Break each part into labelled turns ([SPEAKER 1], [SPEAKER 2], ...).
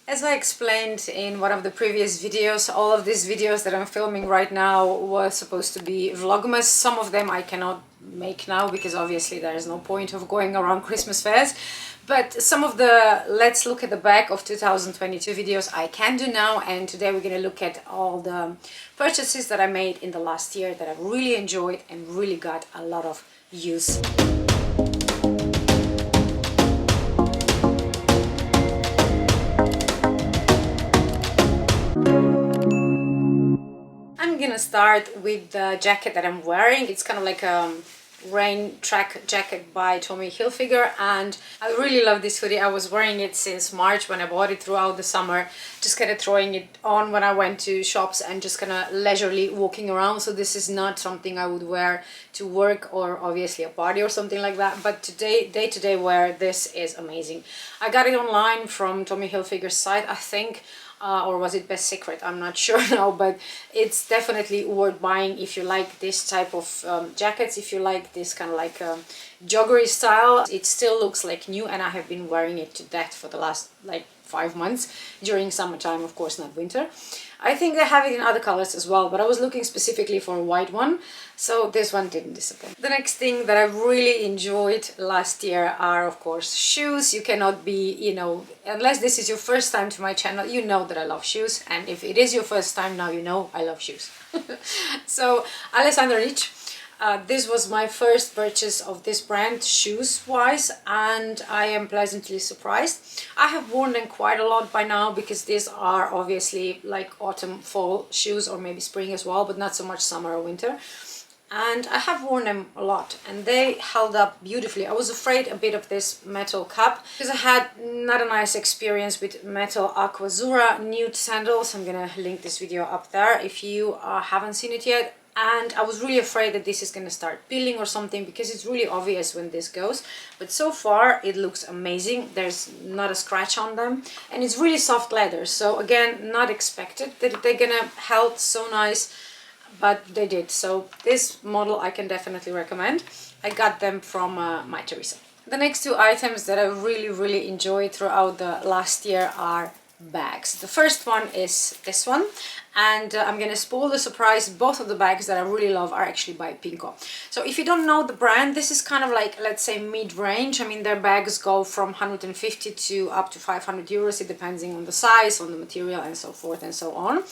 [SPEAKER 1] As I explained in one of the previous videos, all of these videos that I'm filming right now were supposed to be vlogmas. Some of them I cannot make now because obviously there is no point of going around Christmas fairs. But some of the let's look at the back of 2022 videos I can do now, and today we're going to look at all the purchases that I made in the last year that I've really enjoyed and really got a lot of use. I'm gonna start with the jacket that I'm wearing. It's kind of like a rain track jacket by Tommy Hilfiger, and I really love this hoodie. I was wearing it since March when I bought it throughout the summer, just kind of throwing it on when I went to shops and just kind of leisurely walking around. So this is not something I would wear to work or obviously a party or something like that, but today, day-to-day wear, this is amazing. I got it online from Tommy Hilfiger's site, I think. Or was it Best Secret? I'm not sure now, but it's definitely worth buying if you like this type of jackets, if you like this kind of like joggery style. It still looks like new, and I have been wearing it to death for the last like 5 months during summertime, of course, not winter. I think they have it in other colors as well, but I was looking specifically for a white one, so this one didn't disappoint. The next thing that I really enjoyed last year are, of course, shoes. You cannot be, you know, unless this is your first time to my channel, you know that I love shoes, and if it is your first time now, you know I love shoes. So, Alessandro Rich. This was my first purchase of this brand, shoes-wise, and I am pleasantly surprised. I have worn them quite a lot by now because these are obviously like autumn, fall shoes, or maybe spring as well, but not so much summer or winter. And I have worn them a lot, and they held up beautifully. I was afraid a bit of this metal cap because I had not a nice experience with metal Aquazzura nude sandals. I'm gonna link this video up there if you haven't seen it yet. And I was really afraid that this is going to start peeling or something because it's really obvious when this goes, but so far it looks amazing. There's not a scratch on them, and it's really soft leather, so again, not expected that they're gonna hold so nice, but they did. So this model I can definitely recommend. I got them from My Teresa. The next two items that I really enjoyed throughout the last year are bags. The first one is this one, and I'm gonna spoil the surprise. Both of the bags that I really love are actually by Pinko. So if you don't know the brand, this is kind of like, let's say, mid-range. I mean, their bags go from 150 to up to 500 euros. It depends on the size, on the material, and so forth and so on.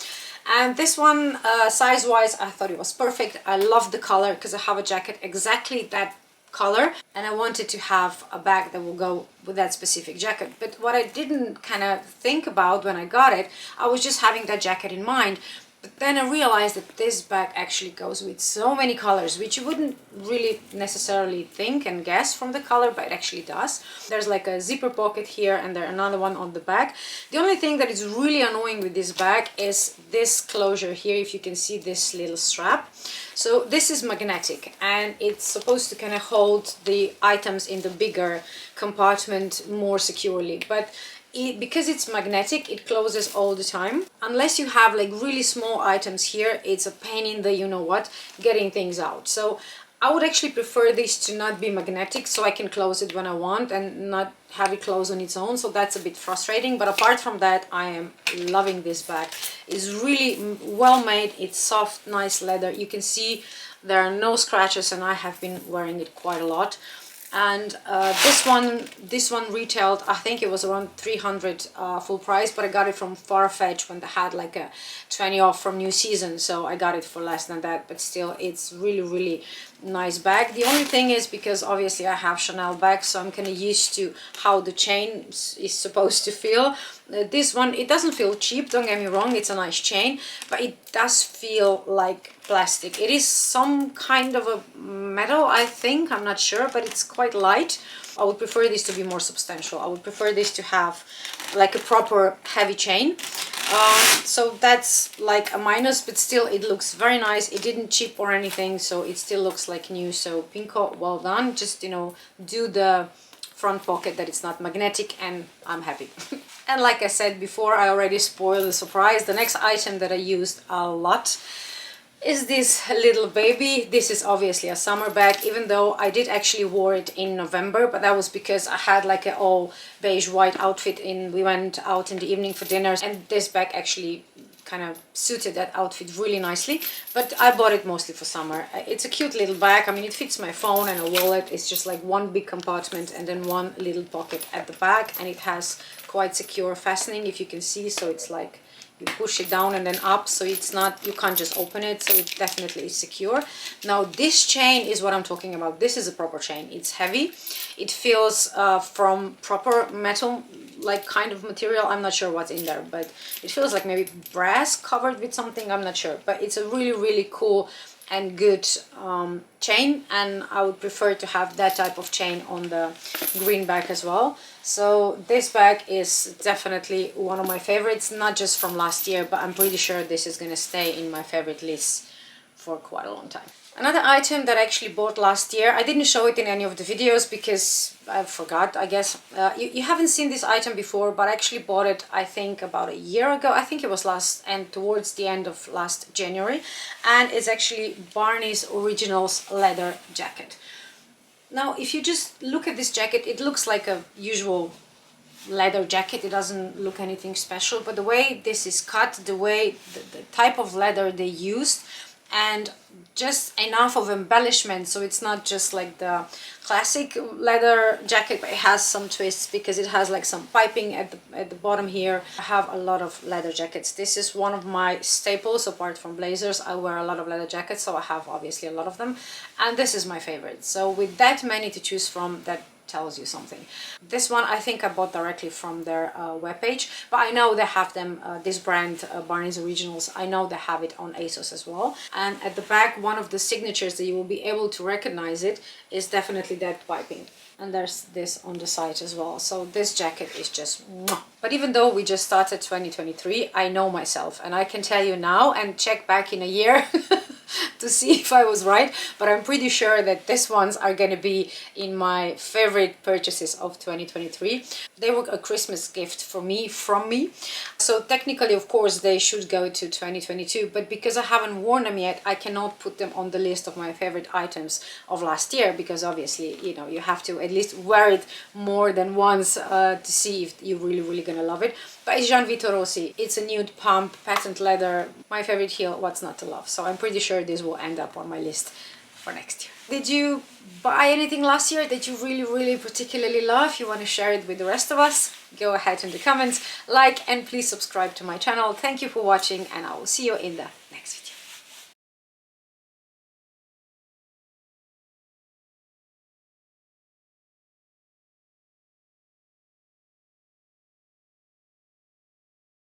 [SPEAKER 1] And this one, size-wise, I thought it was perfect. I love the color because I have a jacket exactly that color, and I wanted to have a bag that will go with that specific jacket. But what I didn't kind of think about when I got it, I was just having that jacket in mind. But then I realized that this bag actually goes with so many colors, which you wouldn't really necessarily think and guess from the color, but it actually does. There's like a zipper pocket here, and there's another one on the back. The only thing that is really annoying with this bag is this closure here, if you can see this little strap. So this is magnetic, and it's supposed to kind of hold the items in the bigger compartment more securely, but because it's magnetic, it closes all the time. Unless you have like really small items here, it's a pain in the you-know-what getting things out. So I would actually prefer this to not be magnetic, so I can close it when I want and not have it close on its own. So that's a bit frustrating, but apart from that, I am loving this bag. It's really well made. It's soft, nice leather. You can see there are no scratches, and I have been wearing it quite a lot. And this one retailed, I think it was around 300 full price, but I got it from Farfetch when they had like a 20 off from new season, so I got it for less than that. But still, it's really nice bag. The only thing is, because obviously I have Chanel bags, so I'm kind of used to how the chain is supposed to feel. This one, it doesn't feel cheap, don't get me wrong, it's a nice chain, but it does feel like plastic. It is some kind of a metal, I think, I'm not sure, but it's quite light. I would prefer this to be more substantial. I would prefer this to have like a proper heavy chain. So that's like a minus, but still it looks very nice. It didn't chip or anything, so it still looks like new. So Pinko, well done. Just, you know, do the front pocket that it's not magnetic, and I'm happy. And like I said before, I already spoiled the surprise. The next item that I used a lot is this little baby. This is obviously a summer bag, even though I did actually wore it in November, but that was because I had like an all beige white outfit in. We went out in the evening for dinners, and this bag actually kind of suited that outfit really nicely. But I bought it mostly for summer. It's a cute little bag. I mean, it fits my phone and a wallet. It's just like one big compartment and then one little pocket at the back, and it has quite secure fastening, if you can see. So it's like you push it down and then up, so it's not, you can't just open it, so it definitely is secure. Now this chain is what I'm talking about. This is a proper chain. It's heavy. It feels from proper metal, like kind of material. I'm not sure what's in there, but it feels like maybe brass covered with something. I'm not sure, but it's a really cool and good chain, and I would prefer to have that type of chain on the green bag as well. So this bag is definitely one of my favorites, not just from last year, but I'm pretty sure this is going to stay in my favorite list for quite a long time. Another item that I actually bought last year, I didn't show it in any of the videos because I forgot, I guess. You haven't seen this item before, but I actually bought it, I think, about a year ago. I think it was towards the end of last January. And it's actually Barney's Originals leather jacket. Now, if you just look at this jacket, it looks like a usual leather jacket. It doesn't look anything special, but the way this is cut, the way, the type of leather they used, and just enough of embellishment, so it's not just like the classic leather jacket, but it has some twists because it has like some piping at the bottom here. I have a lot of leather jackets. This is one of my staples. Apart from blazers, I wear a lot of leather jackets, so I have obviously a lot of them, and this is my favorite. So with that many to choose from, that tells you something. This one I think I bought directly from their webpage, but I know they have them, this brand, Barney's Originals, I know they have it on ASOS as well. And at the back, one of the signatures that you will be able to recognize it is definitely that piping. And there's this on the side as well. So this jacket is just mwah. But even though we just started 2023, I know myself, and I can tell you now and check back in a year to see if I was right, but I'm pretty sure that these ones are going to be in my favorite purchases of 2023. They were a Christmas gift for me, from me. So technically, of course, they should go to 2022, but because I haven't worn them yet, I cannot put them on the list of my favorite items of last year, because obviously, you know, you have to at least wear it more than once to see if you're really gonna love it. But it's Gian Vito Rossi. It's a nude pump, patent leather, my favorite heel, what's not to love. So I'm pretty sure this will end up on my list for next year. Did you buy anything last year that you really particularly love? You want to share it with the rest of us? Go ahead in the comments, like, and please subscribe to my channel. Thank you for watching, and I will see you in the